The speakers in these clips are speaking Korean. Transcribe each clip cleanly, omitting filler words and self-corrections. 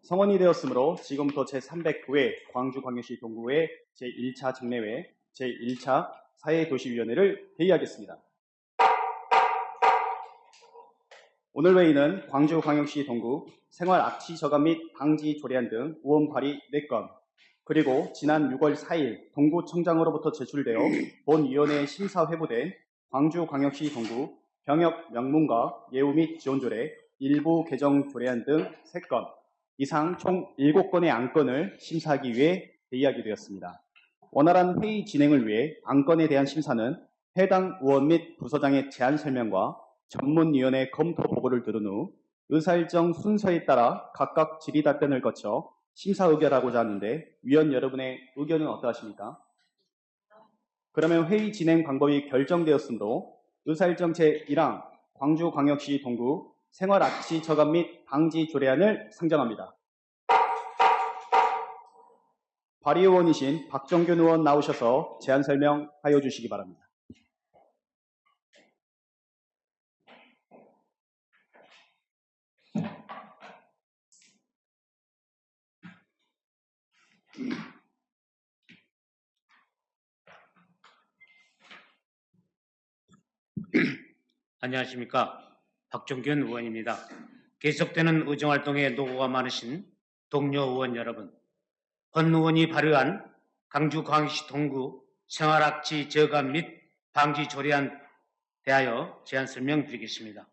성원이 되었으므로 지금부터 제309회 광주광역시 동구회 제1차 정례회 제1차 사회도시위원회를 회의하겠습니다. 오늘 회의는 광주광역시 동구 생활악취 저감 및 방지 조례안 등 의원 발의 4건, 그리고 지난 6월 4일 동구청장으로부터 제출되어 본위원회에 심사 회부된 광주광역시 동구 병역 명문과 예우 및 지원조례 일부 개정 조례안 등 3건, 이상 총 7건의 안건을 심사하기 위해 회의하게 되었습니다. 원활한 회의 진행을 위해 안건에 대한 심사는 해당 의원 및 부서장의 제안 설명과 전문위원회 검토 보고를 들은 후 의사일정 순서에 따라 각각 질의 답변을 거쳐 심사 의결하고자 하는데, 위원 여러분의 의견은 어떠하십니까? 그러면 회의 진행 방법이 결정되었으므로 의사일정 제1항 광주광역시 동구 생활악취 저감 및 방지 조례안을 상정합니다. 발의의원이신 박정균 의원 나오셔서 제안 설명하여 주시기 바랍니다. 안녕하십니까. 박정균 의원입니다. 계속되는 의정활동에 노고가 많으신 동료 의원 여러분, 권 의원이 발의한 광주광역시 동구 생활악취 저감 및 방지 조례안 대하여 제안 설명드리겠습니다.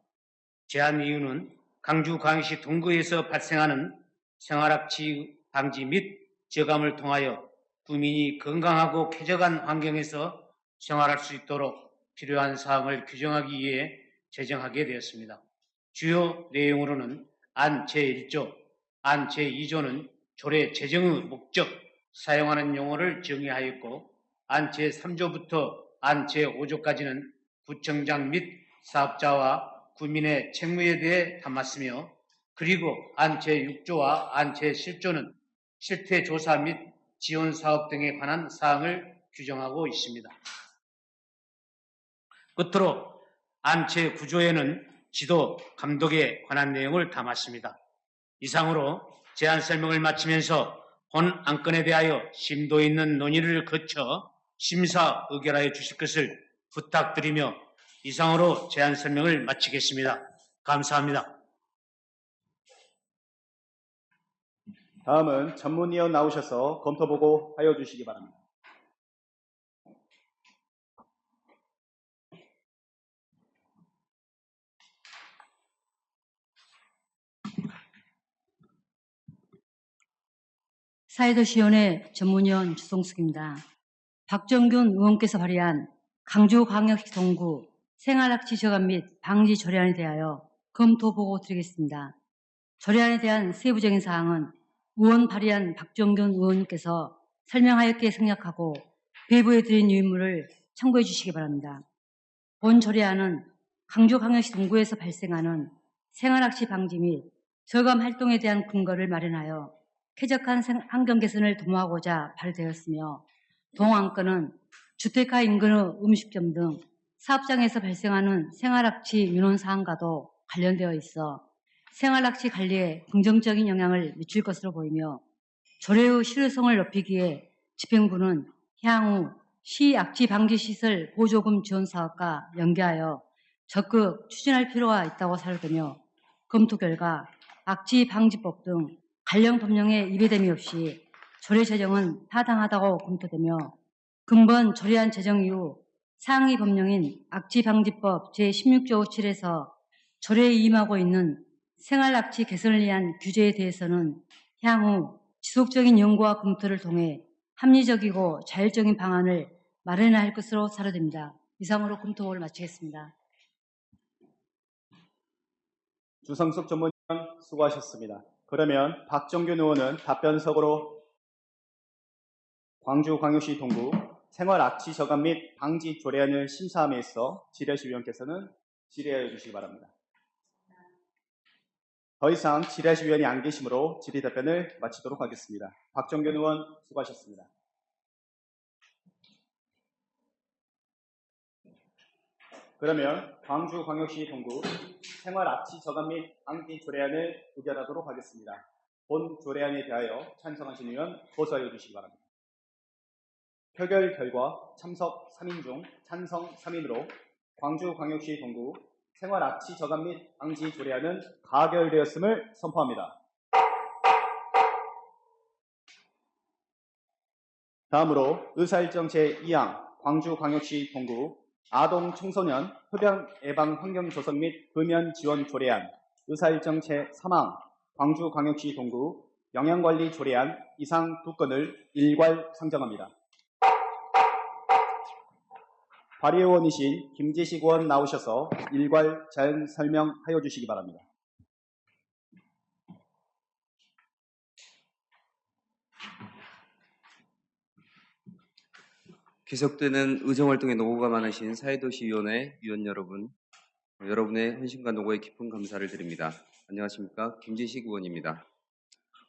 제안 이유는 광주광역시 동구에서 발생하는 생활악취 방지 및 저감을 통하여 국민이 건강하고 쾌적한 환경에서 생활할 수 있도록 필요한 사항을 규정하기 위해 제정하게 되었습니다. 주요 내용으로는 안 제1조, 안 제2조는 조례 제정의 목적, 사용하는 용어를 정의하였고, 안 제3조부터 안 제5조까지는 구청장 및 사업자와 국민의 책무에 대해 담았으며, 그리고 안 제6조와 안 제7조는 실태조사 및 지원사업 등에 관한 사항을 규정하고 있습니다. 끝으로 안 제9조에는 지도, 감독에 관한 내용을 담았습니다. 이상으로 제안 설명을 마치면서 본 안건에 대하여 심도 있는 논의를 거쳐 심사 의결하여 주실 것을 부탁드리며 이상으로 제안 설명을 마치겠습니다. 감사합니다. 다음은 전문위원 나오셔서 검토 보고 하여 주시기 바랍니다. 사회도시위원회 전문위원 주송숙입니다. 박정균 의원께서 발의한 광주광역시 동구 생활악취 저감 및 방지 조례안에 대하여 검토 보고 드리겠습니다. 조례안에 대한 세부적인 사항은 의원 발의한 박정균 의원께서 설명하였기에 생략하고 배부해 드린 유인물을 참고해 주시기 바랍니다. 본 조례안은 광주광역시 동구에서 발생하는 생활악취 방지 및 저감 활동에 대한 근거를 마련하여 쾌적한 환경 개선을 도모하고자 발의되었으며, 동안건은 주택가 인근의 음식점 등 사업장에서 발생하는 생활악취 민원 사항과도 관련되어 있어 생활악취 관리에 긍정적인 영향을 미칠 것으로 보이며, 조례의 실효성을 높이기에 집행부는 향후 시악취 방지 시설 보조금 지원 사업과 연계하여 적극 추진할 필요가 있다고 사료되며, 검토 결과 악취 방지법 등 관련 법령의 위배됨이 없이 조례 제정은 타당하다고 검토되며, 근본 조례안 제정 이후 상위 법령인 악취방지법 제16조 7에서 조례에 위임하고 있는 생활악취 개선을 위한 규제에 대해서는 향후 지속적인 연구와 검토를 통해 합리적이고 자율적인 방안을 마련할 것으로 사료됩니다. 이상으로 검토를 마치겠습니다. 주성숙 전문위원 수고하셨습니다. 그러면 박정균 의원은 답변석으로 광주광역시 동구 생활악취 저감 및 방지 조례안을 심사함에 있어 지뢰시 위원께서는 질의하여 주시기 바랍니다. 더 이상 지뢰시 위원이 안 계시므로 질의 답변을 마치도록 하겠습니다. 박정균 의원 수고하셨습니다. 그러면 광주광역시 동구 생활악취 저감 및 방지 조례안을 의결하도록 하겠습니다. 본 조례안에 대하여 찬성하신 의원 거수하여 주시기 바랍니다. 표결 결과 참석 3인 중 찬성 3인으로 광주광역시 동구 생활악취 저감 및 방지 조례안은 가결되었음을 선포합니다. 다음으로 의사일정 제2항 광주광역시 동구 아동 청소년 흡연 예방 환경 조성 및 금연 지원 조례안, 의사일정 제3항 광주광역시 동구 영양관리 조례안 이상 두 건을 일괄 상정합니다. 발의의원이신 김재식 의원 나오셔서 일괄 자연 설명하여 주시기 바랍니다. 계속되는 의정활동에 노고가 많으신 사회도시위원회 위원 여러분, 여러분의 헌신과 노고에 깊은 감사를 드립니다. 안녕하십니까? 김재식 의원입니다.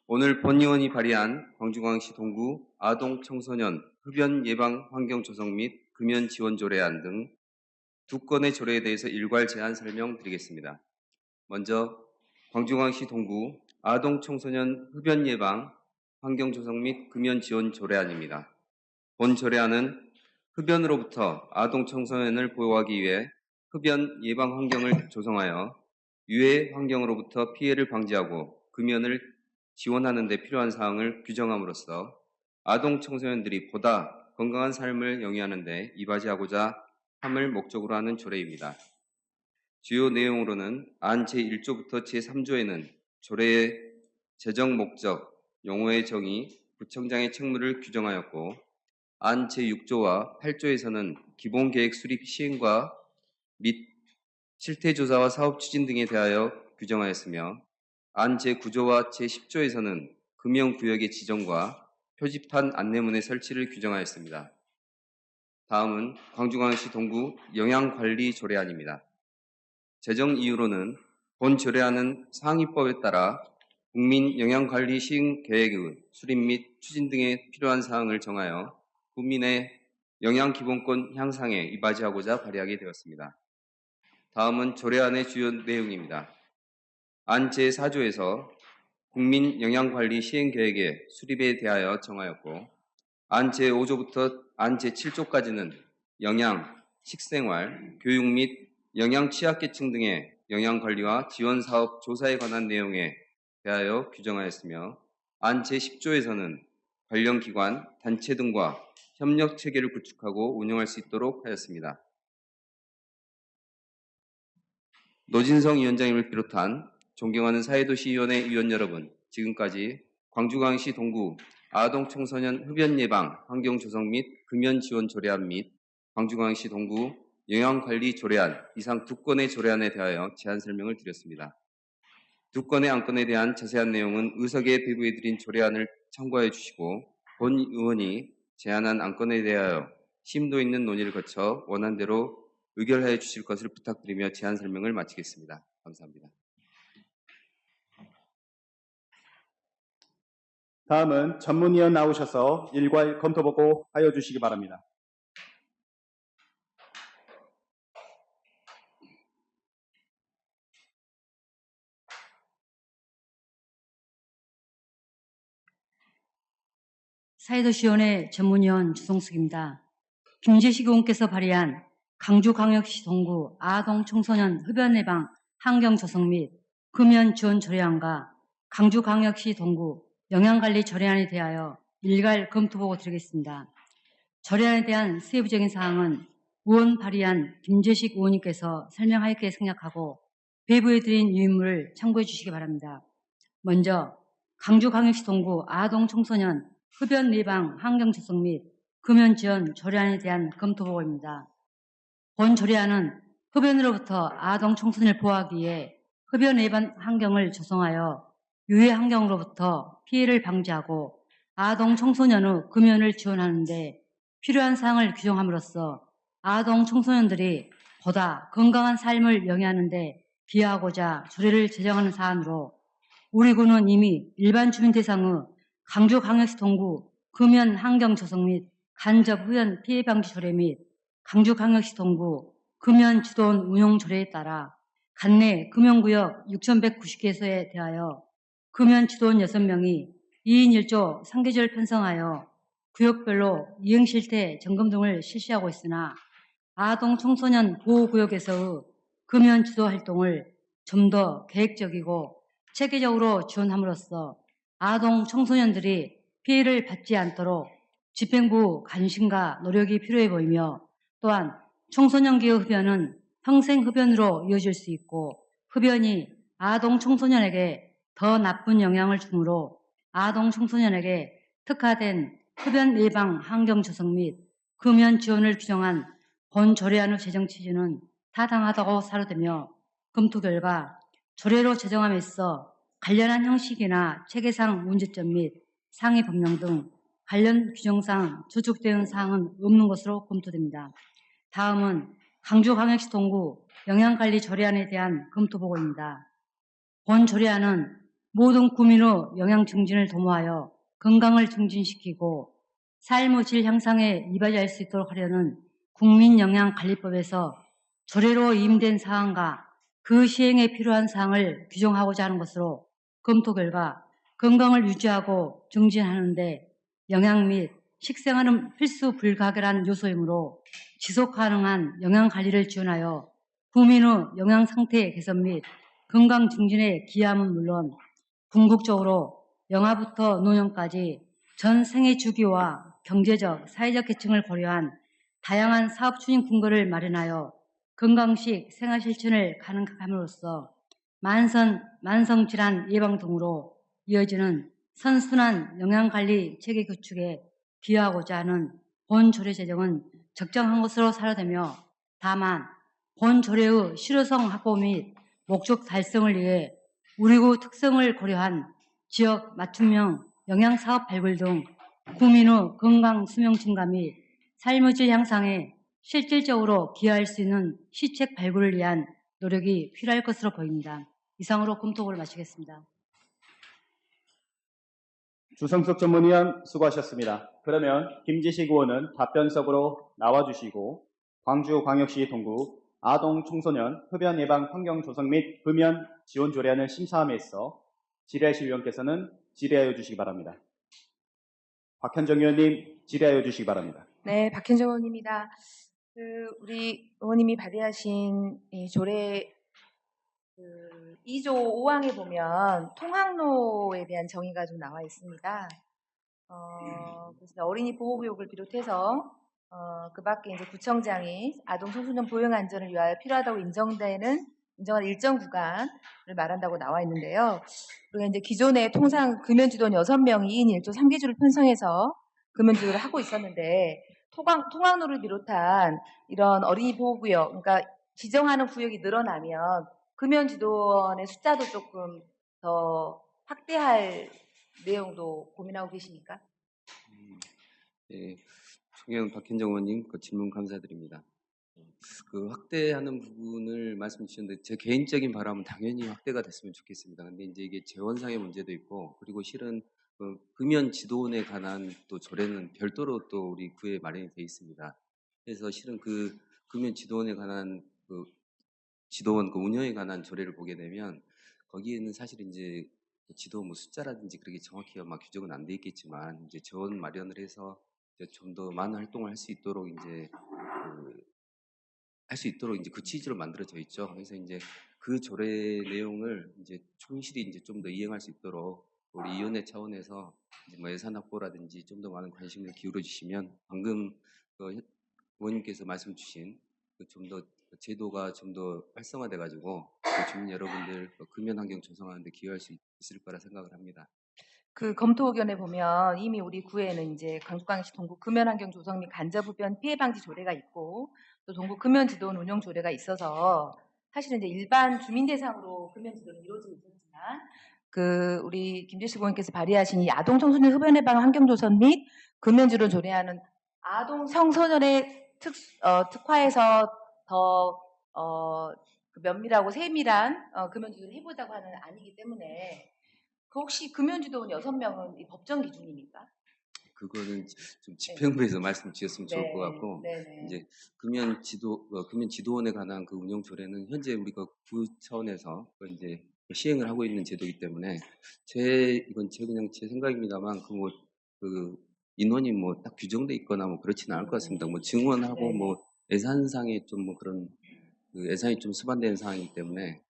오늘 본 의원이 발의한 광주광역시 동구 아동 청소년 흡연 예방 환경 조성 및 금연 지원 조례안 등 두 건의 조례에 대해서 일괄 제안 설명드리겠습니다. 먼저 광주광역시 동구 아동 청소년 흡연 예방 환경 조성 및 금연 지원 조례안입니다. 본 조례안은 흡연으로부터 아동 청소년을 보호하기 위해 흡연 예방 환경을 조성하여 유해 환경으로부터 피해를 방지하고 금연을 지원하는 데 필요한 사항을 규정함으로써 아동 청소년들이 보다 건강한 삶을 영위하는 데 이바지하고자 함을 목적으로 하는 조례입니다. 주요 내용으로는 안 제1조부터 제3조에는 조례의 제정 목적, 용어의 정의, 구청장의 책무를 규정하였고 안 제6조와 8조에서는 기본계획 수립 시행과 및 실태조사와 사업 추진 등에 대하여 규정하였으며 안 제9조와 제10조에서는 금연구역의 지정과 표지판 안내문의 설치를 규정하였습니다. 다음은 광주광역시 동구 영양관리 조례안입니다. 제정 이유로는 본 조례안은 상위법에 따라 국민 영양관리 시행 계획의 수립 및 추진 등에 필요한 사항을 정하여 국민의 영양기본권 향상에 이바지하고자 발의하게 되었습니다. 다음은 조례안의 주요 내용입니다. 안 제4조에서 국민 영양관리 시행계획의 수립에 대하여 정하였고 안 제5조부터 안 제7조까지는 영양, 식생활, 교육 및 영양 취약계층 등의 영양관리와 지원사업 조사에 관한 내용에 대하여 규정하였으며 안 제10조에서는 관련 기관, 단체 등과 협력 체계를 구축하고 운영할 수 있도록 하였습니다. 노진성 위원장님을 비롯한 존경하는 사회도시위원회 위원 여러분, 지금까지 광주광역시 동구 아동 청소년 흡연 예방 환경 조성 및 금연 지원 조례안 및 광주광역시 동구 영양관리 조례안 이상 두 건의 조례안에 대하여 제안 설명을 드렸습니다. 두 건의 안건에 대한 자세한 내용은 의석에 배부해드린 조례안을 참고해 주시고 본 의원이 제안한 안건에 대하여 심도 있는 논의를 거쳐 원안대로 의결하여 주실 것을 부탁드리며 제안 설명을 마치겠습니다. 감사합니다. 다음은 전문위원 나오셔서 일괄 검토보고 하여 주시기 바랍니다. 사회도시위원회 전문위원 주성숙입니다. 김재식 의원께서 발의한 광주광역시 동구 아동 청소년 흡연 예방 환경 조성 및 금연 지원 조례안과 광주광역시 동구 영양관리 조례안에 대하여 일괄 검토보고 드리겠습니다. 조례안에 대한 세부적인 사항은 의원 발의한 김재식 의원님께서 설명하였기에 생략하고 배부해드린 유인물을 참고해 주시기 바랍니다. 먼저 광주광역시 동구 아동 청소년 흡연 예방 환경 조성 및 금연 지원 조례안에 대한 검토보고입니다. 본 조례안은 흡연으로부터 아동 청소년을 보호하기 위해 흡연 예방 환경을 조성하여 유해 환경으로부터 피해를 방지하고 아동 청소년의 금연을 지원하는 데 필요한 사항을 규정함으로써 아동 청소년들이 보다 건강한 삶을 영위하는 데 기여하고자 조례를 제정하는 사안으로 우리 군은 이미 일반 주민 대상의 광주광역시 동구 금연 환경 조성 및 간접 흡연 피해 방지 조례 및 광주광역시 동구 금연 주도원 운용 조례에 따라 관내 금연구역 6,190개소에 대하여 금연 지도원 6명이 2인 1조 3계절 편성하여 구역별로 이행실태 점검 등을 실시하고 있으나 아동 청소년 보호구역에서의 금연 지도 활동을 좀 더 계획적이고 체계적으로 지원함으로써 아동 청소년들이 피해를 받지 않도록 집행부 관심과 노력이 필요해 보이며, 또한 청소년기의 흡연은 평생 흡연으로 이어질 수 있고 흡연이 아동 청소년에게 더 나쁜 영향을 주므로 아동 청소년에게 특화된 흡연 예방 환경 조성 및 금연 지원을 규정한 본 조례안의 제정 취지는 타당하다고 사료되며, 검토 결과 조례로 제정함에 있어 관련한 형식이나 체계상 문제점 및 상위 법령 등 관련 규정상 저촉되는 사항은 없는 것으로 검토됩니다. 다음은 강주광역시 동구 영양관리 조례안에 대한 검토 보고입니다. 본 조례안은 모든 국민의 영양 증진을 도모하여 건강을 증진시키고 삶의 질 향상에 이바지할 수 있도록 하려는 국민영양관리법에서 조례로 임된 사항과 그 시행에 필요한 사항을 규정하고자 하는 것으로 검토 결과 건강을 유지하고 증진하는 데 영양 및 식생활은 필수 불가결한 요소이므로 지속 가능한 영양관리를 지원하여 국민의 영양 상태 개선 및 건강 증진에 기여함은 물론 궁극적으로 영아부터 노년까지 전 생애 주기와 경제적, 사회적 계층을 고려한 다양한 사업 추진 근거를 마련하여 건강식 생활 실천을 가능함으로써 만성질환 예방 등으로 이어지는 선순환 영양관리 체계 구축에 기여하고자 하는 본 조례 제정은 적정한 것으로 사료되며, 다만 본 조례의 실효성 확보 및 목적 달성을 위해 우리구 특성을 고려한 지역 맞춤형 영양사업 발굴 등 국민의 건강 수명 증가 및 삶의 질 향상에 실질적으로 기여할 수 있는 시책 발굴을 위한 노력이 필요할 것으로 보입니다. 이상으로 검토를 마치겠습니다. 주성석 전문위원 수고하셨습니다. 그러면 김지식 의원은 답변석으로 나와주시고 광주광역시 동구 아동 청소년 흡연 예방 환경 조성 및 금연 지원 조례안을 심사함에 있어 질의하실 위원께서는 질의하여 주시기 바랍니다. 박현정 의원님 질의하여 주시기 바랍니다. 네, 박현정 의원입니다. 우리 의원님이 발의하신 이 조례 2조 5항에 보면 통학로에 대한 정의가 좀 나와 있습니다. 그래서 어린이 보호구역을 비롯해서 그 밖에 이제 구청장이 아동 청소년 보행 안전을 위하여 필요하다고 인정한 일정 구간을 말한다고 나와 있는데요. 우리가 이제 기존에 통상 금연지도원 6명이 2인 1조 3계주를 편성해서 금연지도를 하고 있었는데, 통학로를 비롯한 이런 어린이 보호구역, 그러니까 지정하는 구역이 늘어나면 금연지도원의 숫자도 조금 더 확대할 내용도 고민하고 계십니까? 네, 총회원 박현정 의원님 그 질문 감사드립니다. 그 확대하는 부분을 말씀 주셨는데 제 개인적인 바람은 당연히 확대가 됐으면 좋겠습니다. 근데 이제 이게 재원상의 문제도 있고, 그리고 실은 그 금연 지도원에 관한 또 조례는 별도로 또 우리 구에 마련이 되어 있습니다. 그래서 실은 그 금연 지도원에 관한 그 지도원 그 운영에 관한 조례를 보게 되면 거기에는 사실 이제 지도 뭐 숫자라든지 그렇게 정확히 아마 규정은 안 돼 있겠지만 이제 재원 마련을 해서 좀 더 많은 활동을 할 수 있도록 이제 할 수 있도록 이제 그 취지로 만들어져 있죠. 그래서 이제 그 조례 내용을 이제 충실히 이제 좀 더 이행할 수 있도록 우리 위원회 차원에서 이제 뭐 예산 확보라든지 좀 더 많은 관심을 기울여 주시면 방금 그 의원님께서 말씀 주신 그 좀 더 제도가 좀 더 활성화돼 가지고 주민 여러분들 금연 환경 조성하는 데 기여할 수 있을 거라 생각을 합니다. 그 검토 의견에 보면 이미 우리 구에는 이제 광주광역시 동구 금연 환경 조성 및 간접 흡연 피해 방지 조례가 있고, 또 동구 금연 지도원 운영 조례가 있어서 사실은 이제 일반 주민 대상으로 금연 지도는 이루어지고 있었지만, 그 우리 김재식 의원께서 발의하신 이 아동 청소년 흡연 예방 환경 조성 및 금연 지도원 조례안은 아동 청소년의 특화해서 더 그 면밀하고 세밀한 금연 지도를 해보자고 하는 안이기 때문에, 그 혹시 금연지도원 6명은 이 법정 기준입니까? 그거는 좀 집행부에서 말씀 주셨으면 좋을 네, 것 같고, 네네. 이제 금연 지도원에 관한 그 운영 조례는 현재 우리가 구 차원에서 이제 시행을 하고 있는 제도이기 때문에 이건 그냥 제 생각입니다만 그 인원이 뭐 딱 규정돼 있거나 뭐 그렇지는 않을 것 같습니다. 뭐 증원하고 네. 뭐 예산상에 좀 뭐 그런 그 예산이 좀 수반되는 상황이기 때문에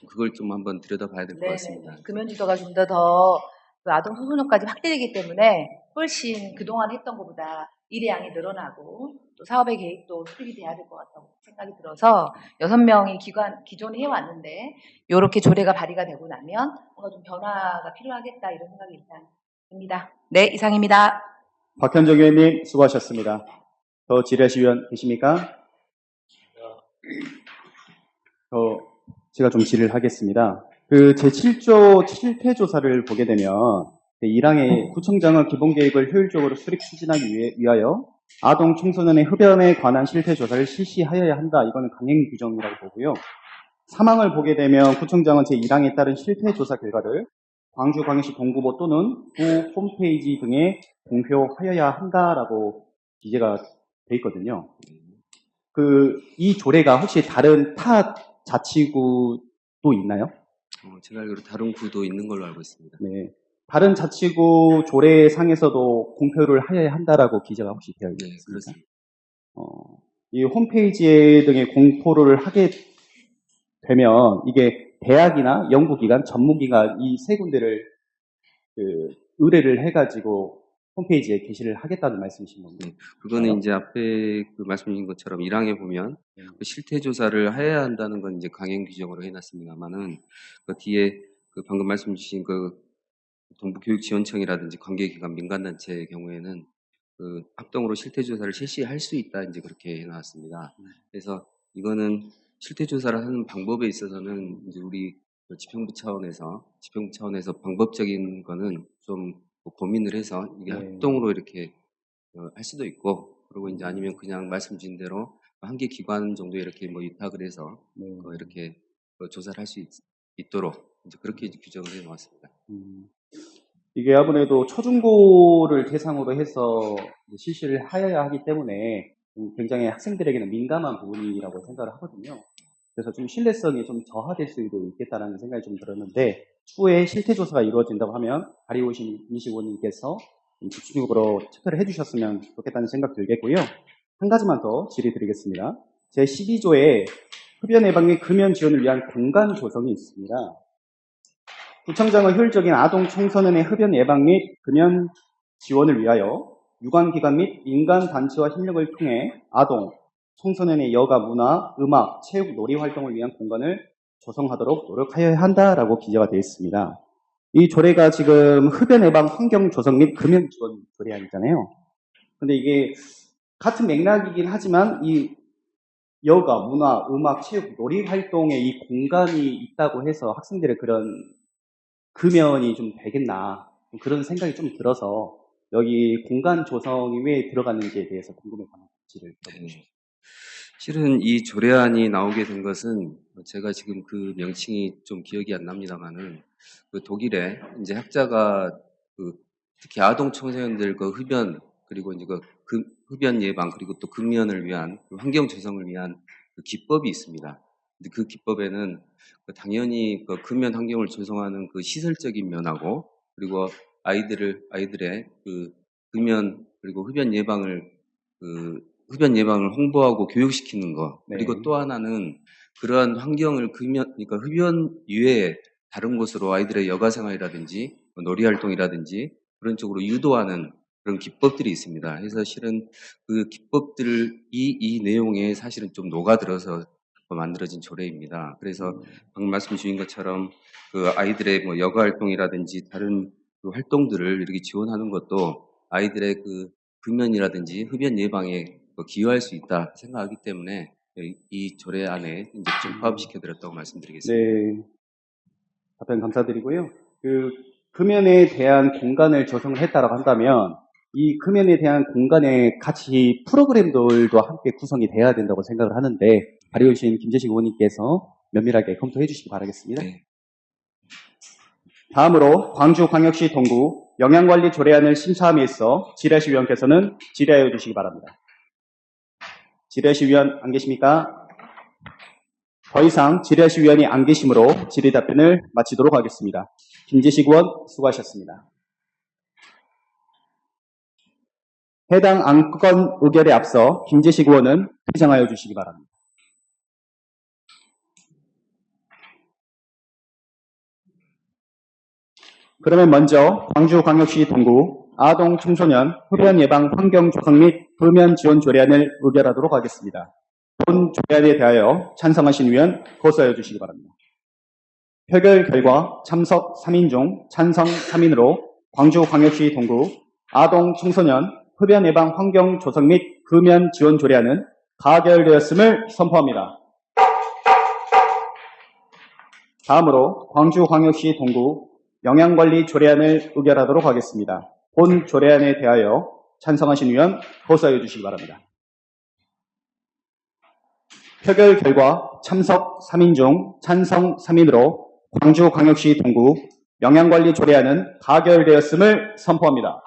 그걸 좀 한번 들여다봐야 될 것 같습니다. 금연지도가 좀 더 아동 청소년까지 확대되기 때문에 훨씬 그동안 했던 것보다 일의 양이 늘어나고 또 사업의 계획도 수립이 돼야 될 것 같다고 생각이 들어서 6명이 기존에 해왔는데 이렇게 조례가 발의가 되고 나면 뭔가 좀 변화가 필요하겠다 이런 생각이 일단 듭니다. 네, 이상입니다. 박현정 의원님 수고하셨습니다. 더 질의하실 위원 계십니까? 제가 좀 질의를 하겠습니다. 그 제7조 실태조사를 보게 되면 1항의 구청장은 기본계획을 효율적으로 수립 추진하기 위하여 아동 청소년의 흡연에 관한 실태조사를 실시하여야 한다. 이거는 강행 규정이라고 보고요. 3항을 보게 되면 구청장은 제1항에 따른 실태조사 결과를 광주광역시 동구보 또는 구 홈페이지 등에 공표하여야 한다라고 기재가 돼 있거든요. 이 조례가 혹시 다른 타 자치구도 있나요? 제가 알기로 다른 구도 있는 걸로 알고 있습니다. 네. 다른 자치구 조례상에서도 공표를 하여야 한다라고 기재가 혹시 되어 있습니까? 네, 그렇습니다. 이 홈페이지 등에 공포를 하게 되면 이게 대학이나 연구기관, 전문기관 이 세 군데를 의뢰를 해가지고 홈페이지에 게시를 하겠다는 말씀이신 겁니다. 네, 그거는 이제 앞에 그 말씀드린 것처럼 1항에 보면 그 실태조사를 해야 한다는 건 이제 강행 규정으로 해놨습니다만은 그 뒤에 그 방금 말씀 주신 그 동부교육지원청이라든지 관계기관 민간단체의 경우에는 그 합동으로 실태조사를 실시할 수 있다 이제 그렇게 해놨습니다. 그래서 이거는 실태조사를 하는 방법에 있어서는 이제 우리 지평부 차원에서 방법적인 거는 좀 고민을 해서 이게 합동으로 이렇게 할 수도 있고, 그리고 이제 아니면 그냥 말씀 주신 대로 한 개 기관 정도 이렇게 뭐 위탁을 해서 이렇게 조사를 할 수 있도록 이제 그렇게 이제 규정을 해 놓았습니다. 이게 아무래도 초중고를 대상으로 해서 실시를 하여야 하기 때문에 굉장히 학생들에게는 민감한 부분이라고 생각을 하거든요. 그래서 좀 신뢰성이 좀 저하될 수도 있겠다는 생각이 좀 들었는데, 추후에 실태조사가 이루어진다고 하면 발의오신 임식 의원님께서 집중적으로 체크를 해주셨으면 좋겠다는 생각 들겠고요. 한 가지만 더 질의드리겠습니다. 제12조에 흡연 예방 및 금연 지원을 위한 공간 조성이 있습니다. 구청장은 효율적인 아동 청소년의 흡연 예방 및 금연 지원을 위하여 유관기관 및 민간단체와 협력을 통해 아동, 청소년의 여가, 문화, 음악, 체육, 놀이 활동을 위한 공간을 조성하도록 노력하여야 한다라고 기재가 되어 있습니다. 이 조례가 지금 흡연 예방 환경 조성 및 금연 지원 조례안이잖아요. 근데 이게 같은 맥락이긴 하지만 이 여가, 문화, 음악, 체육, 놀이 활동에 이 공간이 있다고 해서 학생들의 그런 금연이 좀 되겠나 그런 생각이 좀 들어서 여기 공간 조성이 왜 들어갔는지에 대해서 궁금해서 질의를 드려보겠습니다. 실은 이 조례안이 나오게 된 것은 제가 지금 그 명칭이 좀 기억이 안 납니다만은 그 독일에 이제 학자가 그 특히 아동 청소년들 그 흡연 그리고 이제 그 흡연 예방 그리고 또 금연을 위한 환경 조성을 위한 그 기법이 있습니다. 근데 그 기법에는 당연히 그 금연 환경을 조성하는 그 시설적인 면하고 그리고 아이들의 그 금연 그리고 흡연 예방을 홍보하고 교육시키는 거. 그리고 또 하나는 그러한 환경을 그러니까 흡연 이외에 다른 곳으로 아이들의 여가 생활이라든지 놀이 활동이라든지 그런 쪽으로 유도하는 그런 기법들이 있습니다. 그래서 실은 그 기법들을 이 내용에 사실은 좀 녹아들어서 만들어진 조례입니다. 그래서 방금 말씀 주신 것처럼 그 아이들의 뭐 여가 활동이라든지 다른 그 활동들을 이렇게 지원하는 것도 아이들의 그 금연이라든지 흡연 예방에 기여할 수 있다 생각하기 때문에 이 조례 안에 이제 좀 포함시켜드렸다고 말씀드리겠습니다. 네, 답변 감사드리고요. 그 금연에 대한 공간을 조성을 했다라고 한다면 이 금연에 대한 공간에 같이 프로그램들도 함께 구성이 돼야 된다고 생각을 하는데 발의오신 김재식 의원님께서 면밀하게 검토해 주시기 바라겠습니다. 네. 다음으로 광주광역시 동구 영양관리 조례안을 심사함에 있어 질의하실 위원께서는 질의하여 주시기 바랍니다. 질의하실 위원 안 계십니까? 더 이상 질의하실 위원이 안 계시므로 질의 답변을 마치도록 하겠습니다. 김재식 의원 수고하셨습니다. 해당 안건 의결에 앞서 김재식 의원은 퇴장하여 주시기 바랍니다. 그러면 먼저 광주광역시 동구 아동 청소년 흡연 예방 환경 조성 및 불면 지원 조례안을 의결하도록 하겠습니다. 본 조례안에 대하여 찬성하신 위원 거수하여 주시기 바랍니다. 표결 결과 참석 3인 중 찬성 3인으로 광주광역시 동구 아동 청소년 흡연 예방 환경 조성 및 금연 지원 조례안은 가결되었음을 선포합니다. 다음으로 광주광역시 동구 영양관리 조례안을 의결하도록 하겠습니다. 본 조례안에 대하여 찬성하신 위원 거수하여 주시기 바랍니다. 표결 결과 참석 3인 중 찬성 3인으로 광주광역시 동구 영양관리 조례안은 가결되었음을 선포합니다.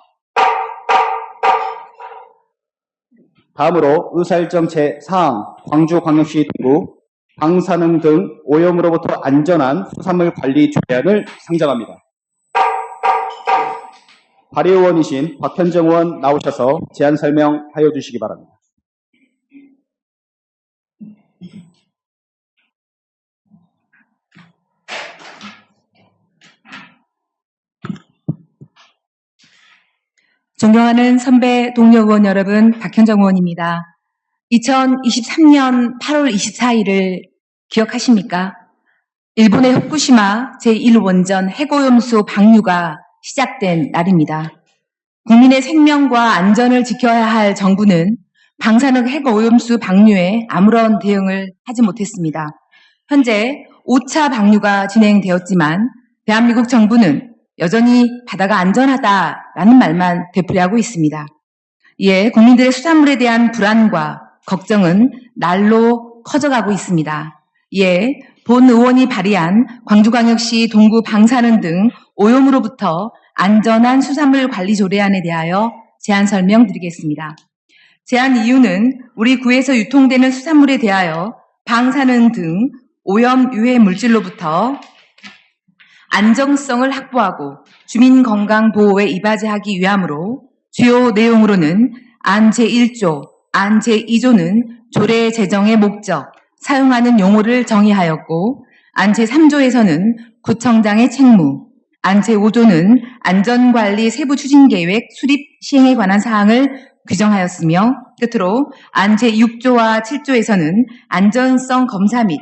다음으로 의사일정 제4항 광주광역시 동구 방사능 등 오염으로부터 안전한 수산물 관리 조례안을 상정합니다. 발의의원이신 박현정 의원 나오셔서 제안 설명하여 주시기 바랍니다. 존경하는 선배 동료 의원 여러분, 박현정 의원입니다. 2023년 8월 24일을 기억하십니까? 일본의 후쿠시마 제1원전 핵오염수 방류가 시작된 날입니다. 국민의 생명과 안전을 지켜야 할 정부는 방사능 핵오염수 방류에 아무런 대응을 하지 못했습니다. 현재 5차 방류가 진행되었지만 대한민국 정부는 여전히 바다가 안전하다라는 말만 되풀이하고 있습니다. 이에 국민들의 수산물에 대한 불안과 걱정은 날로 커져가고 있습니다. 이에 본 의원이 발의한 광주광역시 동구 방사능 등 오염으로부터 안전한 수산물 관리 조례안에 대하여 제안 설명드리겠습니다. 제안 이유는 우리 구에서 유통되는 수산물에 대하여 방사능 등 오염 유해 물질로부터 안정성을 확보하고 주민 건강 보호에 이바지하기 위함으로 주요 내용으로는 안 제1조, 안 제2조는 조례 제정의 목적, 사용하는 용어를 정의하였고 안 제3조에서는 구청장의 책무, 안 제5조는 안전관리 세부 추진계획 수립 시행에 관한 사항을 규정하였으며 끝으로 안 제6조와 7조에서는 안전성 검사 및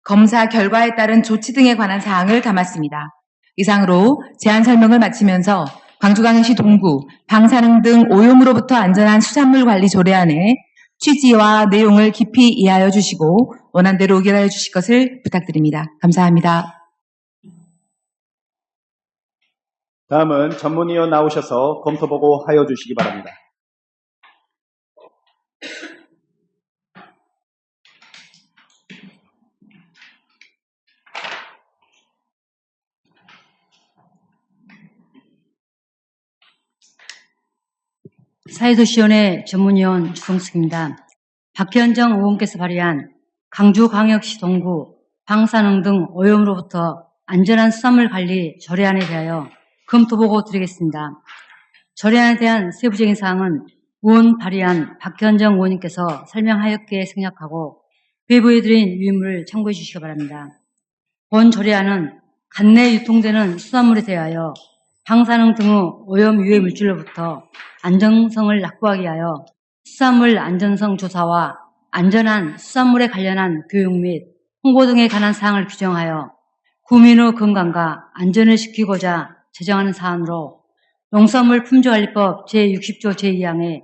검사 결과에 따른 조치 등에 관한 사항을 담았습니다. 이상으로 제안 설명을 마치면서 광주광역시 동구 방사능 등 오염으로부터 안전한 수산물 관리 조례안의 취지와 내용을 깊이 이해하여 주시고 원안대로 의결하여 주실 것을 부탁드립니다. 감사합니다. 다음은 전문위원 나오셔서 검토보고 하여 주시기 바랍니다. 사회도시위원회 전문위원 주성숙입니다. 박현정 의원께서 발의한 광주광역시 동구 방사능 등 오염으로부터 안전한 수산물 관리 조례안에 대하여 검토보고 드리겠습니다. 조례안에 대한 세부적인 사항은 의원 발의한 박현정 의원님께서 설명하였기에 생략하고 배부해 드린 유인물을 참고해 주시기 바랍니다. 본 조례안은 관내 유통되는 수산물에 대하여 방사능 등의 오염 유해 물질로부터 안정성을 확보하기 위하여 수산물 안전성 조사와 안전한 수산물에 관련한 교육 및 홍보 등에 관한 사항을 규정하여 국민의 건강과 안전을 지키고자 제정하는 사안으로 농산물 품질관리법 제60조 제2항에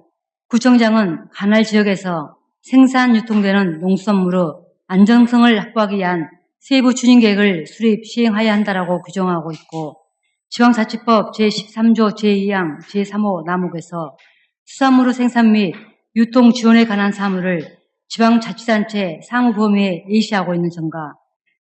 구청장은 관할 지역에서 생산 유통되는 농수산물의 안정성을 확보하기 위한 세부 추진계획을 수립 시행하여야 한다라고 규정하고 있고 지방자치법 제13조 제2항 제3호 남목에서 수산물의 생산 및 유통 지원에 관한 사무를 지방자치단체 상호 범위에 예시하고 있는 점과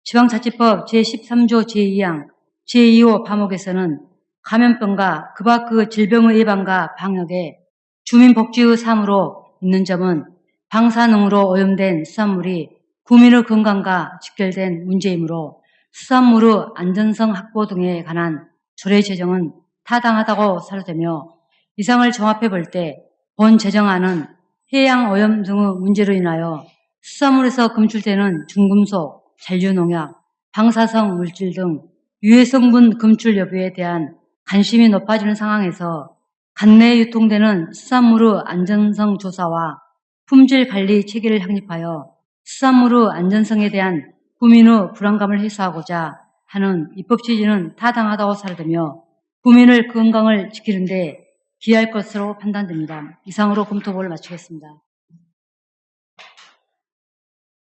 지방자치법 제13조 제2항 제2호 파목에서는 감염병과 그 밖의 질병의 예방과 방역에 주민복지의 사무로 있는 점은 방사능으로 오염된 수산물이 국민의 건강과 직결된 문제이므로 수산물의 안전성 확보 등에 관한 조례 제정은 타당하다고 사료되며 이상을 종합해 볼 때 본 제정안은 해양 오염 등의 문제로 인하여 수산물에서 검출되는 중금속, 잔류농약, 방사성 물질 등 유해 성분 검출 여부에 대한 관심이 높아지는 상황에서 관내에 유통되는 수산물의 안전성 조사와 품질 관리 체계를 확립하여 수산물의 안전성에 대한 국민의 불안감을 해소하고자 하는 입법 취지는 타당하다고 사료되며 국민의 건강을 지키는 데 기할 것으로 판단됩니다. 이상으로 검토를 마치겠습니다.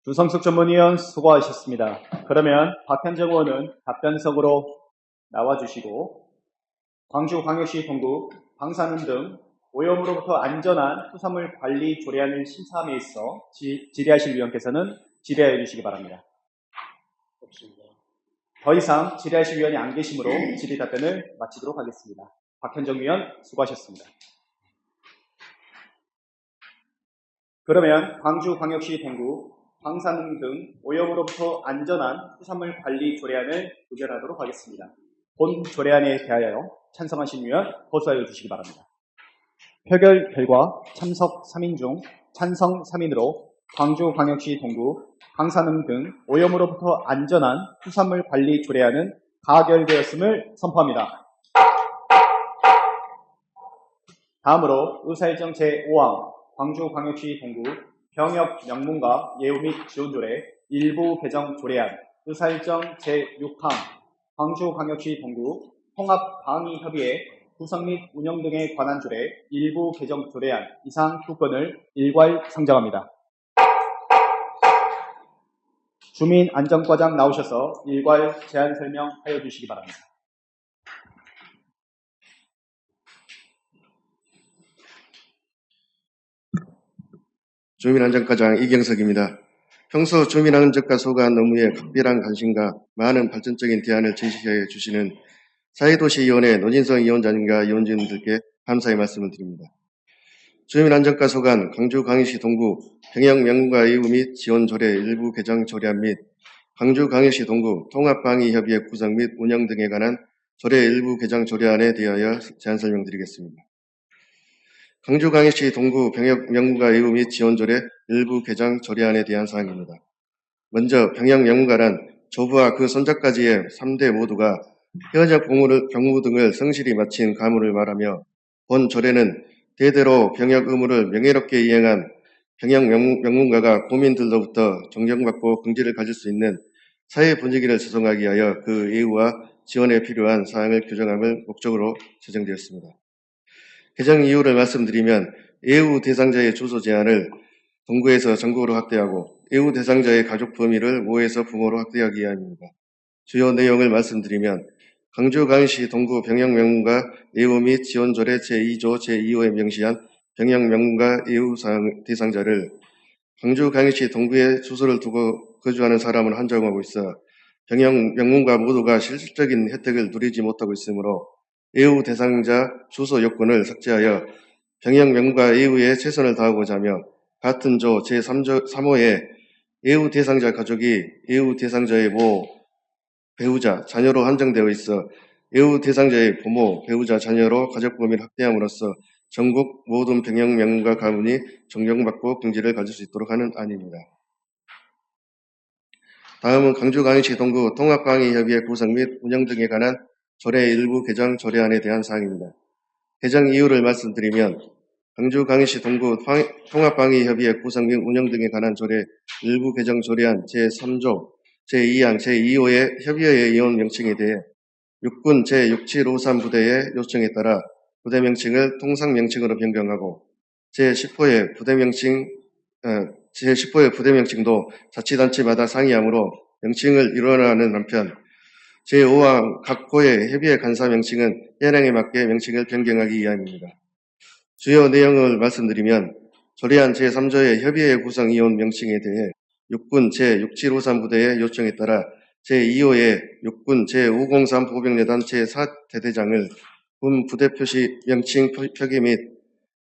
주성숙 전문위원 수고하셨습니다. 그러면 박현정 의원은 답변석으로 나와주시고 광주광역시 동구 방사능 등 오염으로부터 안전한 수산물 관리 조례안을 심사함에 있어 질의하실 위원께서는 질의하여 주시기 바랍니다. 더 이상 질의하실 위원이 안 계시므로 질의 답변을 마치도록 하겠습니다. 박현정 위원 수고하셨습니다. 그러면 광주광역시 동구 방사능 등 오염으로부터 안전한 수산물 관리 조례안을 의결하도록 하겠습니다. 본 조례안에 대하여 찬성하신 위원 거수하여 주시기 바랍니다. 표결 결과 참석 3인 중 찬성 3인으로 광주광역시 동구 방사능 등 오염으로부터 안전한 수산물 관리 조례안은 가결되었음을 선포합니다. 다음으로 의사일정 제5항 광주광역시 동구 병역 명문과 예우 및 지원 조례 일부 개정 조례안 의사일정 제6항 광주광역시 동구 통합방위협의회 구성 및 운영 등에 관한 조례 일부 개정 조례안 이상 두 건을 일괄 상정합니다. 주민안전과장 나오셔서 일괄 제안 설명하여 주시기 바랍니다. 주민안전과장 이경석입니다. 평소 주민안전과 소관 업무에 각별한 관심과 많은 발전적인 대안을 제시해 주시는 사회도시위원회 노진성 위원장님과 위원진들께 감사의 말씀을 드립니다. 주민안전과 소관 광주광역시 동구 병역명문과 예우 및 지원 조례 일부 개정 조례안 및 광주광역시 동구 통합방위협의회 구성 및 운영 등에 관한 조례 일부 개정 조례안에 대하여 제안 설명드리겠습니다. 광주광역시 동구 병역명문과 예우 및 지원 조례 일부 개정 조례안에 대한 사항입니다. 먼저 병역명문가란 조부와 그 손자까지의 3대 모두가 현역 병무 등을 성실히 마친 가문을 말하며 본 조례는 대대로 병역 의무를 명예롭게 이행한 병역명문가가 국민들로부터 존경받고 긍지를 가질 수 있는 사회 분위기를 조성하기 위하여 그 예우와 지원에 필요한 사항을 규정함을 목적으로 제정되었습니다. 개정 이유를 말씀드리면 예우 대상자의 주소 제한을 동구에서 전국으로 확대하고 예우 대상자의 가족 범위를 모에서 부모로 확대하기 위함입니다. 주요 내용을 말씀드리면 광주광역시 동구 병역명문과 예우 및 지원조례 제2조 제2호에 명시한 병역명문과 예우 대상자를 광주광역시 동구에 주소를 두고 거주하는 사람을 한정하고 있어 병역명문가 모두가 실질적인 혜택을 누리지 못하고 있으므로 예우 대상자 주소 요건을 삭제하여 병역명문과 예우에 최선을 다하고자 하며 같은 조 제3호에 예우 대상자 가족이 예우 대상자의 모 배우자, 자녀로 한정되어 있어 예우 대상자의 부모, 배우자, 자녀로 가족 범위를 확대함으로써 전국 모든 병역명문가 가문이 존경받고 긍지를 가질 수 있도록 하는 안입니다. 다음은 광주광역시 동구 통합방위협의회 구성 및 운영 등에 관한 조례 일부 개정 조례안에 대한 사항입니다. 개정 이유를 말씀드리면 광주광역시 동구 통합방위협의회 구성 및 운영 등에 관한 조례 일부 개정 조례안 제3조 제2항 제2호의 협의회의 이원 명칭에 대해 육군 제6753 부대의 요청에 따라 부대 명칭을 통상 명칭으로 변경하고 제10호의 부대 명칭도 자치단체마다 상이하므로 명칭을 일원화하는 한편 제5항 각 호의 협의회 간사 명칭은 현행에 맞게 명칭을 변경하기 위함입니다. 주요 내용을 말씀드리면 조례안 제3조의 협의회 구성 이원 명칭에 대해 육군 제6753 부대의 요청에 따라 제2호의 육군 제503 보병여단 제4대대장을 군 부대 표시 명칭 표기 및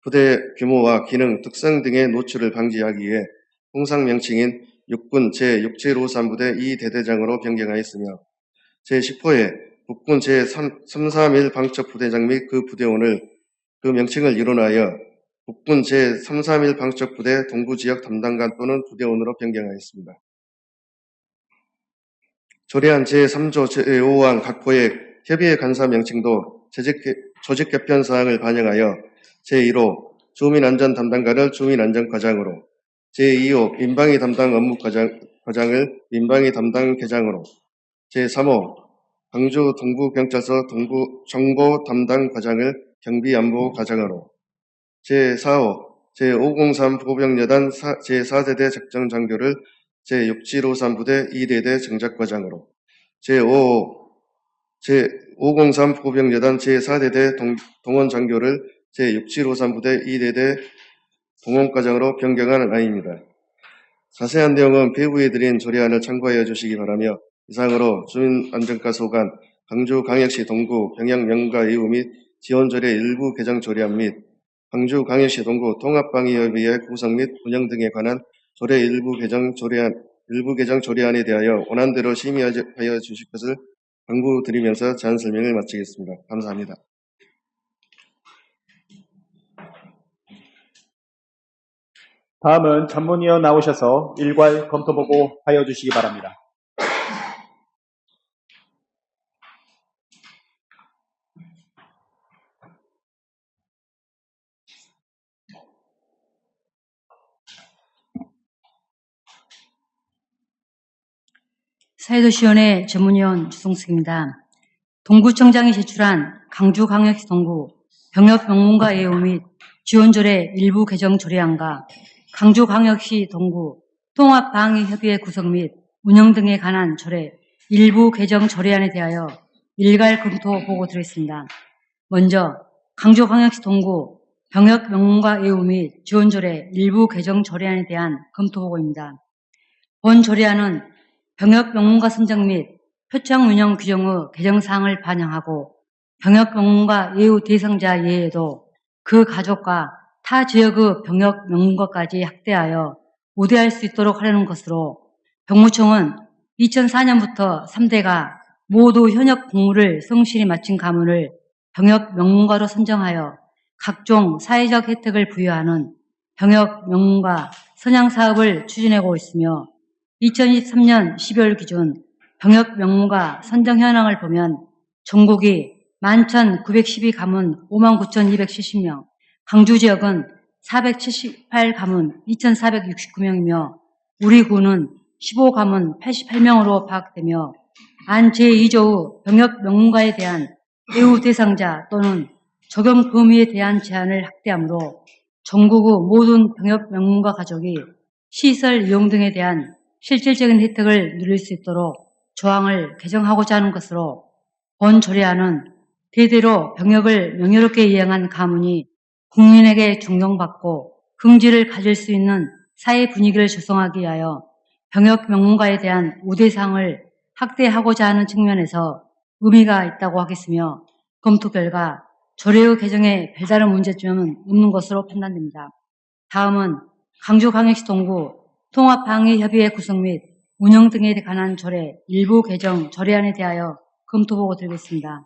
부대 규모와 기능, 특성 등의 노출을 방지하기 위해 통상 명칭인 육군 제6753부대 2대대장으로 변경하였으며 제10호에 국군 제331 방첩부대장 및 그 부대원을 그 명칭을 일원하여 국군 제331 방첩부대 동부지역 담당관 또는 부대원으로 변경하였습니다. 조례안 제3조 제5항 각 호의 협의회 간사 명칭도 조직 개편 사항을 반영하여 제1호 주민안전 담당관을 주민안전과장으로, 제2호 민방위 담당 업무과장을 민방위 담당 계장으로, 제3호 광주 동부경찰서 정보 담당 과장을 경비안보과장으로, 제4호 제503 보병여단 제4대대 작전장교를 제6753부대 2대대 정작과장으로, 제503 보병여단 제4대대 동원장교를 제6753부대 2대대 동원과장으로 변경한 아이입니다. 자세한 내용은 배후에 드린 조례안을 참고하여 주시기 바라며 이상으로 주민안전과 소관, 광주광역시 동구 병역명가 예우 및 지원조례 일부 개정 조례안 및 광주광역시 동구 통합방위협의회 구성 및 운영 등에 관한 조례 일부 개정 조례안에 대하여 원안대로 심의하여 주실 것을 당부드리면서 제안 설명을 마치겠습니다. 감사합니다. 다음은 전문위원 나오셔서 일괄 검토보고 하여 주시기 바랍니다. 사회도시위원회 전문위원 주성숙입니다. 동구청장이 제출한 광주광역시 동구 병역명문과 예우 및 지원조례 일부 개정 조례안과 광주광역시 동구 통합방위협의회 구성 및 운영 등에 관한 조례 일부 개정 조례안에 대하여 일괄 검토 보고 드리겠습니다. 먼저 광주광역시 동구 병역명문과 예우 및 지원조례 일부 개정 조례안에 대한 검토 보고입니다. 본 조례안은 병역명문과 선정 및 표창 운영 규정의 개정사항을 반영하고 병역명문과 예우 대상자 예외에도 그 가족과 타 지역의 병역명문과까지 확대하여 우대할 수 있도록 하려는 것으로 병무청은 2004년부터 3대가 모두 현역 복무를 성실히 마친 가문을 병역명문과로 선정하여 각종 사회적 혜택을 부여하는 병역명문과 선양사업을 추진하고 있으며 2023년 12월 기준 병역명문과 선정 현황을 보면 전국이 11,912가문 59,270명, 광주 지역은 478가문 2,469명이며 우리 구는 15가문 88명으로 파악되며 안 제2조 병역명문과에 대한 예우 대상자 또는 적용 범위에 대한 제한을 확대하므로 전국의 모든 병역명문과 가족이 시설 이용 등에 대한 실질적인 혜택을 누릴 수 있도록 조항을 개정하고자 하는 것으로 본 조례안은 대대로 병역을 명예롭게 이행한 가문이 국민에게 존경받고 긍지를 가질 수 있는 사회 분위기를 조성하기 위하여 병역 명문과에 대한 우대사항을 확대하고자 하는 측면에서 의미가 있다고 하겠으며 검토 결과 조례의 개정에 별다른 문제점은 없는 것으로 판단됩니다. 다음은 광주광역시 동구 통합방위협의회 구성 및 운영 등에 관한 조례 일부 개정 조례안에 대하여 검토보고 드리겠습니다.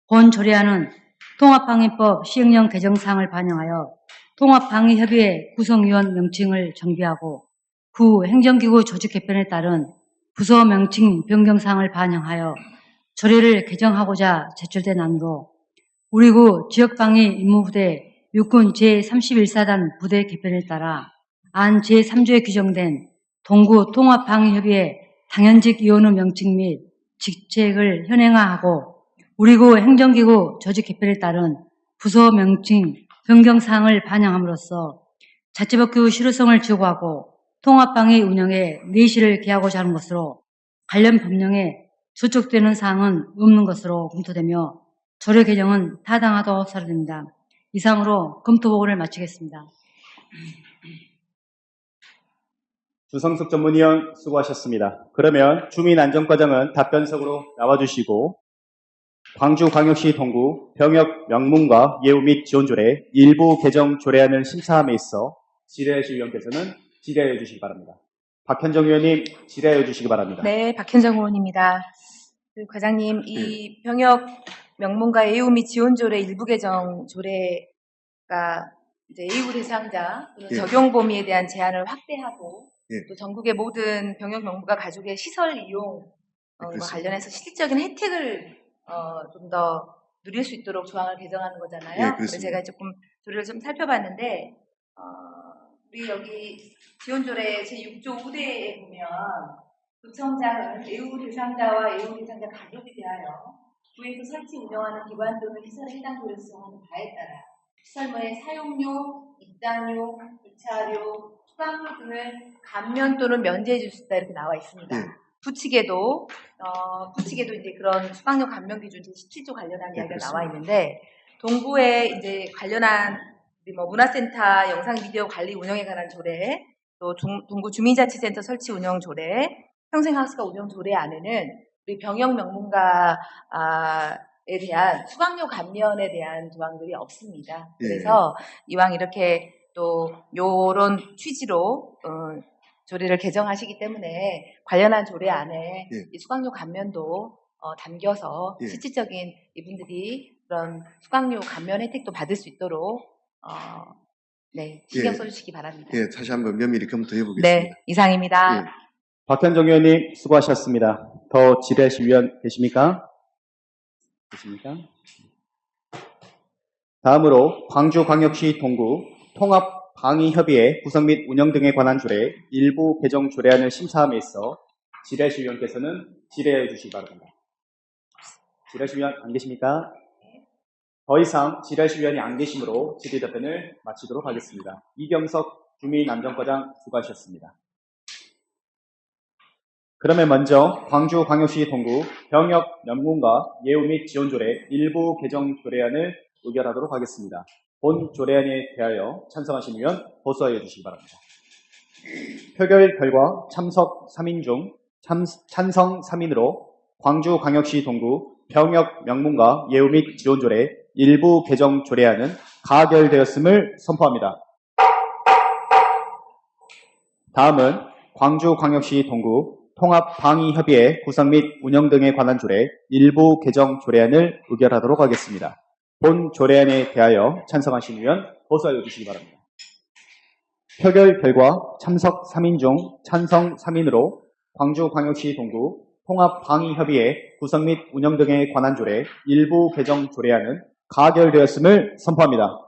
본 조례안은 통합방위법 시행령 개정사항을 반영하여 통합방위협의회 구성위원 명칭을 정비하고 구 행정기구 조직 개편에 따른 부서 명칭 변경사항을 반영하여 조례를 개정하고자 제출된 안으로 우리 구 지역방위 임무부대 육군 제31사단 부대 개편에 따라 안 제3조에 규정된 동구 통합방위협의회 당연직 위원의 명칭 및 직책을 현행화하고 우리 구 행정기구 조직 개편에 따른 부서 명칭 변경사항을 반영함으로써 자치법규 실효성을 제고하고 통합방위 운영에 내실을 기하고자 하는 것으로 관련 법령에 저촉되는 사항은 없는 것으로 검토되며 조례 개정은 타당하다고 사료됩니다. 이상으로 검토 보고를 마치겠습니다. 주성숙 전문위원 수고하셨습니다. 그러면 주민안전과장은 답변석으로 나와주시고 광주광역시 동구 병역 명문과 예우 및 지원조례 일부 개정 조례안을 심사함에 있어 질의하실 위원께서는 질의해 주시기 바랍니다. 박현정 의원님 질의하여 주시기 바랍니다. 네, 박현정 의원입니다. 과장님, 이 병역 명문가 예우 및 지원조례 일부 개정 조례가 이제 예우 대상자 또는 적용 범위에 대한 제한을 확대하고 또 전국의 모든 병역 명문가 가족의 시설 이용과 관련해서 실질적인 혜택을 좀 더 누릴 수 있도록 조항을 개정하는 거잖아요. 그래서 제가 조금 조례를 좀 살펴봤는데 우리 여기 지원조례 제6조 5대에 보면 구청장은 예우 대상자와 예우 대상자 가족에 대하여 구에서 설치 운영하는 기관 또는 시설에 해당 조례에서 정하는 바에 따라 시설물의 사용료, 입장료, 주차료, 수강료 등을 감면 또는 면제해 줄 수 있다 이렇게 나와 있습니다. 부칙에도 이제 그런 수강료 감면 기준 제17조 관련한 이야기가 나와 있는데 동부에 이제 관련한 문화센터 영상 미디어 관리 운영에 관한 조례, 또 동부 주민자치센터 설치 운영 조례, 평생학습과 운영 조례 안에는 우리 병역 명문가에 대한 수강료 감면에 대한 조항들이 없습니다. 그래서 이왕 이렇게 또 요런 취지로 조례를 개정하시기 때문에 관련한 조례 안에 이 수강료 감면도 담겨서 실질적인 이분들이 그런 수강료 감면 혜택도 받을 수 있도록 신경 써주시기 바랍니다. 다시 한번 면밀히 검토해 보겠습니다. 네, 이상입니다. 박현정 의원님 수고하셨습니다. 더 질의하실 위원 계십니까? 계십니까? 다음으로 광주광역시 동구 통합방위협의회 구성 및 운영 등에 관한 조례 일부 개정 조례안을 심사함에 있어 질의하실 위원께서는 질의해 주시기 바랍니다. 질의하실 위원 안 계십니까? 더 이상 질의하실 위원이 안 계시므로 질의 답변을 마치도록 하겠습니다. 이경석 주민안전과장 수고하셨습니다. 그러면 먼저 광주광역시 동구 병역 명문가 예우 및 지원 조례 일부 개정 조례안을 의결하도록 하겠습니다. 본 조례안에 대하여 찬성하신 위원 보수하여 주시기 바랍니다. 표결 결과 참석 3인 중 찬성 3인으로 광주광역시 동구 병역 명문가 예우 및 지원 조례 일부 개정 조례안은 가결되었음을 선포합니다. 다음은 광주광역시 동구 통합방위협의회 구성 및 운영 등에 관한 조례 일부 개정 조례안을 의결하도록 하겠습니다. 본 조례안에 대하여 찬성하신 위원 보수하여 주시기 바랍니다. 표결 결과 참석 3인 중 찬성 3인으로 광주광역시 동구 통합방위협의회 구성 및 운영 등에 관한 조례 일부 개정 조례안은 가결되었음을 선포합니다.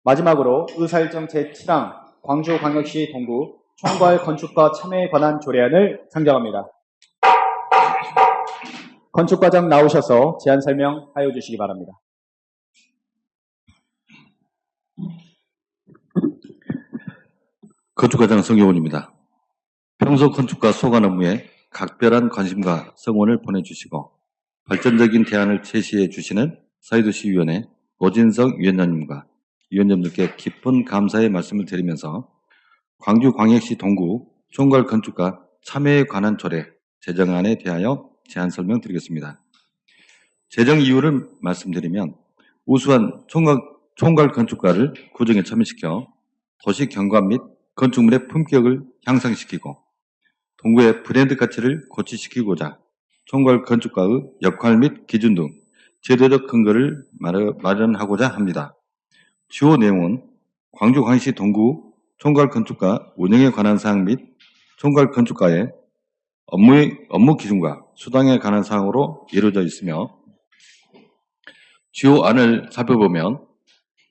마지막으로 의사일정 제7항 광주광역시 동구 총괄 건축가 참여에 관한 조례안을 상정합니다. 건축과장 나오셔서 제안 설명하여 주시기 바랍니다. 건축과장 성경훈입니다. 평소 건축가 소관 업무에 각별한 관심과 성원을 보내주시고 발전적인 대안을 제시해 주시는 사회도시위원회 노진성 위원장님과 위원님들께 깊은 감사의 말씀을 드리면서 광주광역시 동구 총괄 건축가 참여에 관한 조례 제정안에 대하여 제안 설명드리겠습니다. 제정 이유를 말씀드리면 우수한 총괄 건축가를 구정에 참여시켜 도시 경관 및 건축물의 품격을 향상시키고 동구의 브랜드 가치를 고취시키고자 총괄 건축가의 역할 및 기준 등 제도적 근거를 마련하고자 합니다. 주요 내용은 광주광역시 동구 총괄 건축가 운영에 관한 사항 및 총괄 건축가의 업무 기준과 수당에 관한 사항으로 이루어져 있으며 주요 안을 살펴보면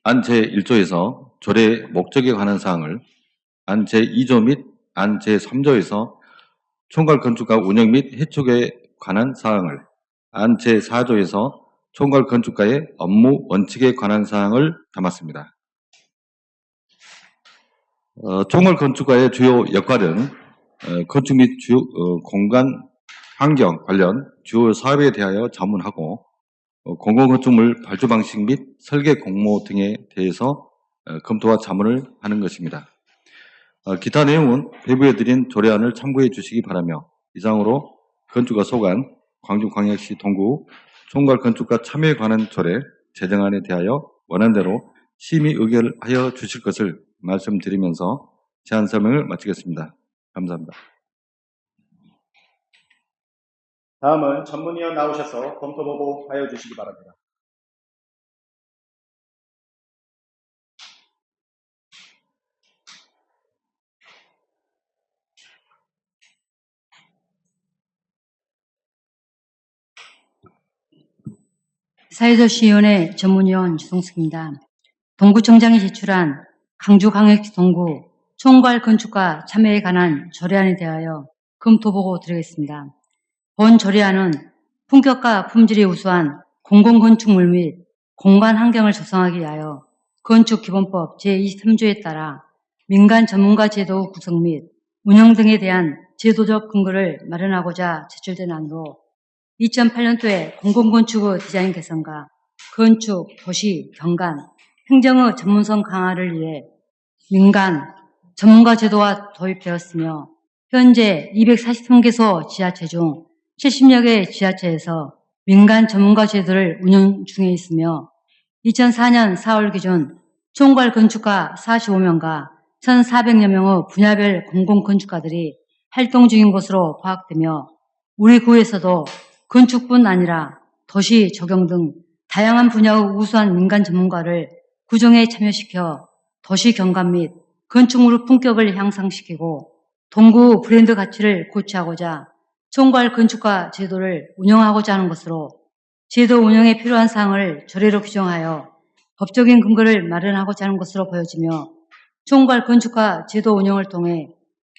안 제1조에서 조례의 목적에 관한 사항을 안 제2조 및 안 제3조에서 총괄 건축가 운영 및 해촉에 관한 사항을 안 제4조에서 총괄 건축가의 업무 원칙에 관한 사항을 담았습니다. 총괄 건축가의 주요 역할은 건축 및 공간 환경 관련 주요 사업에 대하여 자문하고 공공건축물 발주 방식 및 설계 공모 등에 대해서 검토와 자문을 하는 것입니다. 기타 내용은 배부해 드린 조례안을 참고해 주시기 바라며 이상으로 건축가 소관 광주광역시 동구 총괄 건축가 참여에 관한 조례 제정안에 대하여 원안대로 심의 의결하여 주실 것을 말씀드리면서 제안 설명을 마치겠습니다. 감사합니다. 다음은 전문위원 나오셔서 검토보고 하여 주시기 바랍니다. 사회도시위원회 전문위원 주성숙입니다. 동구청장이 제출한 강주광역시 동구 총괄 건축과 참여에 관한 조례안에 대하여 검토보고 드리겠습니다. 본 조례안은 품격과 품질이 우수한 공공건축물 및 공간 환경을 조성하기 위하여 건축기본법 제23조에 따라 민간 전문가 제도 구성 및 운영 등에 대한 제도적 근거를 마련하고자 제출된 안으로 2008년도에 공공건축의 디자인 개선과 건축, 도시, 경관, 행정의 전문성 강화를 위해 민간 전문가 제도가 도입되었으며 현재 243개소 지자체 중 70여 개 지자체에서 민간 전문가 제도를 운영 중에 있으며 2004년 4월 기준 총괄 건축가 45명과 1,400여 명의 분야별 공공건축가들이 활동 중인 것으로 파악되며 우리 구에서도 건축뿐 아니라 도시, 조경 등 다양한 분야의 우수한 민간 전문가를 구정에 참여시켜 도시 경관 및 건축물의 품격을 향상시키고 동구 브랜드 가치를 고취하고자 총괄 건축가 제도를 운영하고자 하는 것으로 제도 운영에 필요한 사항을 조례로 규정하여 법적인 근거를 마련하고자 하는 것으로 보여지며 총괄 건축가 제도 운영을 통해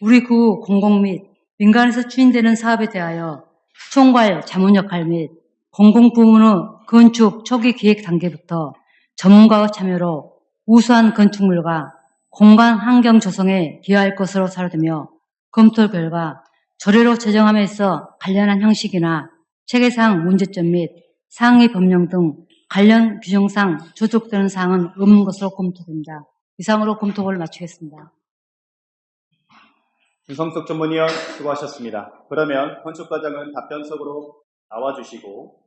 우리 구 공공 및 민간에서 추진되는 사업에 대하여 총괄 자문 역할 및 공공부문의 건축 초기 기획 단계부터 전문가의 참여로 우수한 건축물과 공간 환경 조성에 기여할 것으로 사료되며 검토 결과 조례로 제정함에 있어 관련한 형식이나 체계상 문제점 및 상위 법령 등 관련 규정상 조속되는 사항은 없는 것으로 검토됩니다. 이상으로 검토를 마치겠습니다. 주성숙 전문위원 수고하셨습니다. 그러면 건축과장은 답변석으로 나와주시고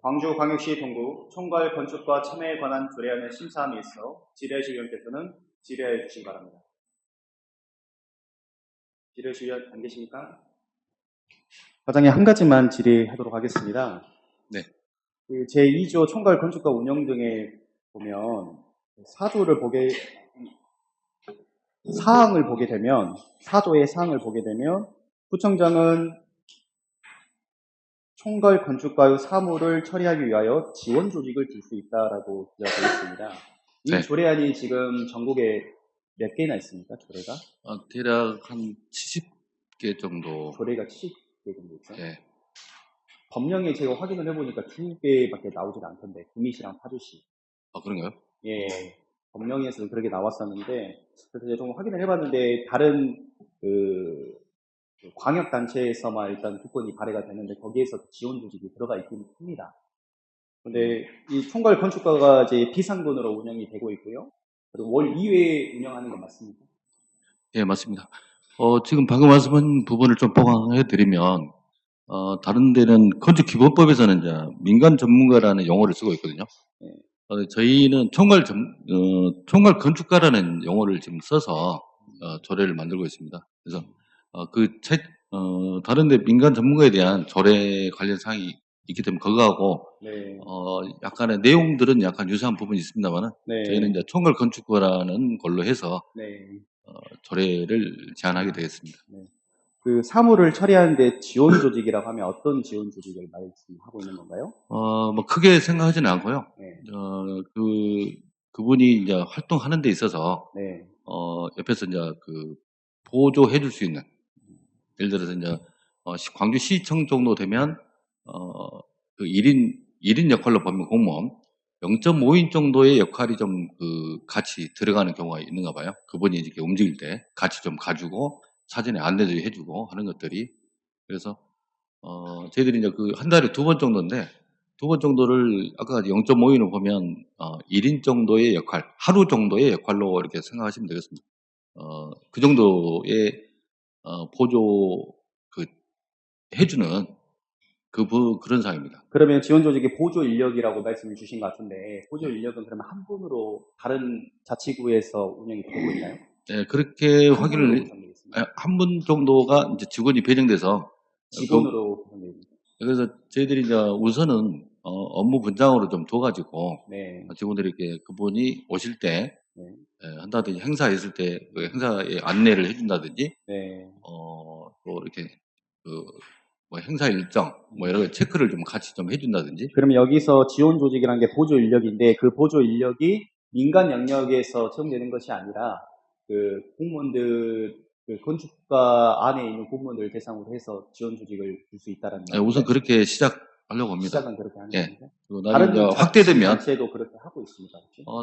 광주광역시 동구 총괄 건축과 참여에 관한 조례안을 심사함에 있어 질의하실 위원께서는 질의하여 주시기 바랍니다. 질의하실 위원 안 계십니까? 과장님 한 가지만 질의하도록 하겠습니다. 네. 그 제2조 총괄 건축과 운영 등에 보면 사항을 보게 되면 4조의 사항을 보게 되면 구청장은 총괄 건축가의 사무를 처리하기 위하여 지원 조직을 둘 수 있다라고 되어 있습니다. 이 네. 조례안이 지금 전국에 몇 개나 있습니까? 조례가? 대략 한 70개 정도. 조례가 70개 정도 있죠. 예. 법령에 제가 확인을 해보니까 2개밖에 나오질 않던데 구미시랑 파주시. 그런가요? 예. 법령에서 그렇게 나왔었는데 그래서 제가 좀 확인을 해봤는데 다른 광역 단체에서만 일단 특권이 발해가 되는데 거기에서 지원 조직이 들어가 있긴 합니다. 근데 이 총괄 건축가가 이제 비상근으로 운영이 되고 있고요. 그리고 월 2회 운영하는 건 맞습니까? 예, 맞습니다. 지금 방금 말씀한 부분을 좀 보강해 드리면, 다른 데는 건축기본법에서는 이제 민간 전문가라는 용어를 쓰고 있거든요. 네. 저희는 총괄 건축가라는 용어를 지금 써서 조례를 만들고 있습니다. 그래서 다른데 민간 전문가에 대한 조례 관련 사항이 있기 때문에 그거하고 네. 약간의 내용들은 약간 유사한 부분이 있습니다만은 네. 저희는 이제 총괄 건축가라는 걸로 해서 네. 조례를 제안하게 되겠습니다. 네. 그 사무를 처리하는데 지원 조직이라고 하면 어떤 지원 조직을 말씀하고 있는 건가요? 뭐 크게 생각하지는 않고요. 네. 그분이 이제 활동하는 데 있어서 네. 옆에서 이제 보조해 줄 수 있는, 예를 들어서 이제 광주시청 정도 되면 그 1인 역할로 보면 공무원 0.5인 정도의 역할이 좀 같이 들어가는 경우가 있는가 봐요. 그분이 이렇게 움직일 때 같이 좀 가지고 사전에 안내도 해주고 하는 것들이. 그래서 저희들이 이제 한 달에 2번 정도인데 2번 정도를 아까 0.5인을 보면 1인 정도의 역할, 하루 정도의 역할로 이렇게 생각하시면 되겠습니다. 그 정도의 보조 해주는 그런 상황입니다. 그러면 지원 조직의 보조 인력이라고 말씀을 주신 것 같은데 보조 인력은 그러면 한 분으로 다른 자치구에서 운영이 되고 있나요? 네, 그렇게 한 확인을 분으로 구성되어 있습니다. 한 분 정도가 이제 직원이 배정돼서 직원으로 구성되어 있습니다. 그래서 저희들이 이제 우선은 업무 분장으로 좀 둬가지고 네. 직원들에게 그분이 오실 때 네. 한다든지 행사 있을 때 그 행사에 안내를 해준다든지 네. 또 이렇게 뭐 행사 일정 뭐 여러 가지 체크를 좀 같이 좀 해준다든지. 그럼 여기서 지원 조직이라는 게 보조 인력인데 그 보조 인력이 민간 영역에서 채용되는 것이 아니라 그 공무원들 그 건축가 안에 있는 공무원들 대상으로 해서 지원 조직을 줄 수 있다라는 네, 우선 그렇게 시작하려고 합니다. 시작은 그렇게 하는 예. 겁니다. 그리고 다른 나중에 확대되면 자체도 그렇게 하고 있습니다.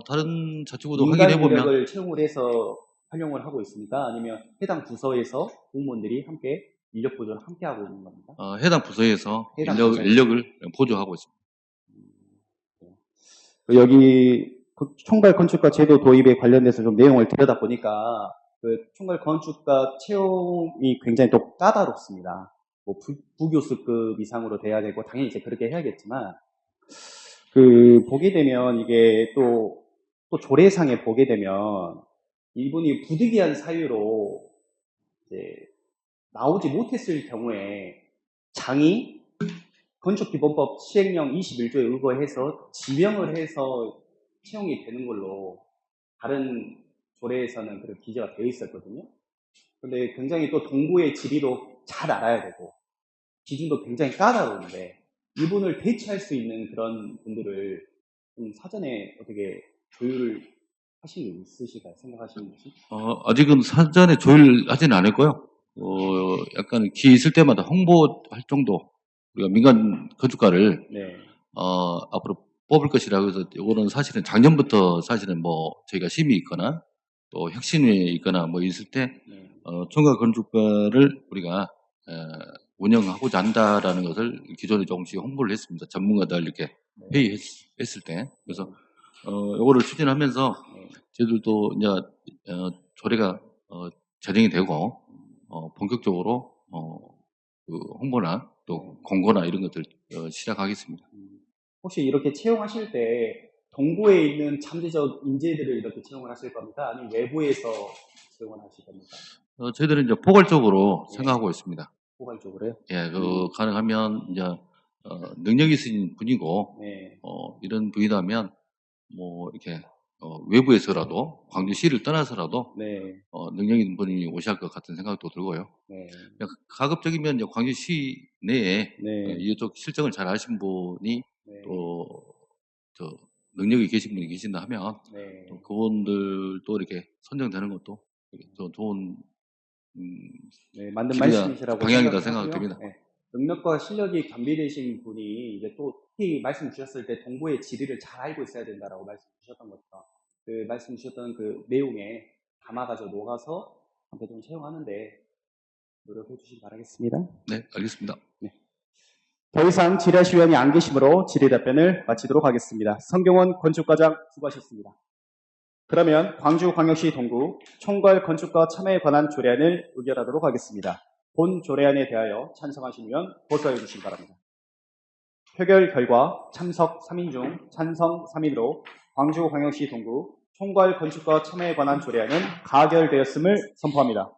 다른 자치구도 민간 확인해 보면 인력을 채용을 해서 활용을 하고 있습니까? 아니면 해당 부서에서 공무원들이 함께 인력 보조를 함께 하고 있는 겁니다. 해당 부서에서 해당 부서에서. 인력을 보조하고 있습니다. 여기 총괄 건축가 제도 도입에 관련돼서 좀 내용을 들여다보니까 그 총괄 건축가 채용이 굉장히 또 까다롭습니다. 뭐 부교수급 이상으로 돼야 되고 당연히 이제 그렇게 해야겠지만 그 보게 되면 이게 또 조례상에 보게 되면 이분이 부득이한 사유로 이제 나오지 못했을 경우에 장이 건축기본법 시행령 21조에 의거해서 지명을 해서 채용이 되는 걸로 다른 조례에서는 그런 기재가 되어 있었거든요. 근데 굉장히 또 동구의 지리도 잘 알아야 되고 기준도 굉장히 까다로운데 이분을 대체할 수 있는 그런 분들을 좀 사전에 어떻게 조율을 하신 게 있으실까요? 생각하시는 것이? 아직은 사전에 조율하지는 않았고요. 약간 기회 있을 때마다 홍보할 정도 우리가 민간 건축가를 네. 앞으로 뽑을 것이라고 해서 이거는 사실은 작년부터 사실은 뭐 저희가 심의 있거나 또 혁신위에 있거나 뭐 있을 때 네. 총괄 건축가를 우리가 운영하고자 한다라는 것을 기존에 조금씩 홍보를 했습니다. 전문가들 이렇게 네. 회의했을 때. 그래서 이거를 추진하면서 저희들도 이제 조례가 제정이 되고 본격적으로 그 홍보나 또 공고나 이런 것들 시작하겠습니다. 혹시 이렇게 채용하실 때 동구에 있는 잠재적 인재들을 이렇게 채용을 하실 겁니까? 아니면 외부에서 채용을 하실 겁니까? 저희들은 이제 포괄적으로 네. 생각하고 있습니다. 포괄적으로요? 예, 가능하면 이제 능력이 있으신 분이고 네. 이런 분이라면 뭐 이렇게 외부에서라도 광주시를 떠나서라도 네. 능력 있는 분이 오셔야 할 것 같은 생각도 들고요. 네. 가급적이면 이제 광주시 내에 네. 이쪽 실정을 잘 아신 분이 네. 또 능력이 계신 분이 계신다 하면 네. 또 그분들도 이렇게 선정되는 것도 또 좋은 네, 맞는 길이나 말씀이시라고 방향이다 생각하고요. 생각됩니다. 네. 능력과 실력이 겸비되신 분이 이제 또 특히 말씀 주셨을 때 동구의 지리를 잘 알고 있어야 된다라고 말씀 주셨던 것처럼 그 말씀 주셨던 그 내용에 담아가지고 녹아서 함께 좀 채용하는데 노력해 주시기 바라겠습니다. 네, 알겠습니다. 더 이상 질의시위원이 안 계시므로 질의 답변을 마치도록 하겠습니다. 성경원 건축과장 수고하셨습니다. 그러면 광주광역시 동구 총괄 건축가 참여에 관한 조례안을 의결하도록 하겠습니다. 본 조례안에 대하여 찬성하신 의원 보고해 주시기 바랍니다. 표결 결과 참석 3인 중 찬성 3인으로 광주광역시 동구 총괄 건축가 참여에 관한 조례안은 가결되었음을 선포합니다.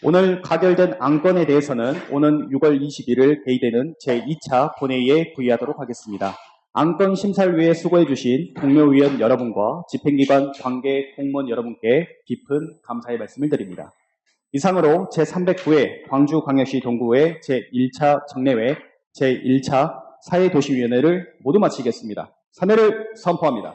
오늘 가결된 안건에 대해서는 오는 6월 20일을 개의되는 제2차 본회의에 부의하도록 하겠습니다. 안건 심사를 위해 수고해 주신 동료위원 여러분과 집행기관 관계 공무원 여러분께 깊은 감사의 말씀을 드립니다. 이상으로 제309회 광주광역시 동구의 제1차 정례회 제1차 사회도시위원회를 모두 마치겠습니다. 사내를 선포합니다.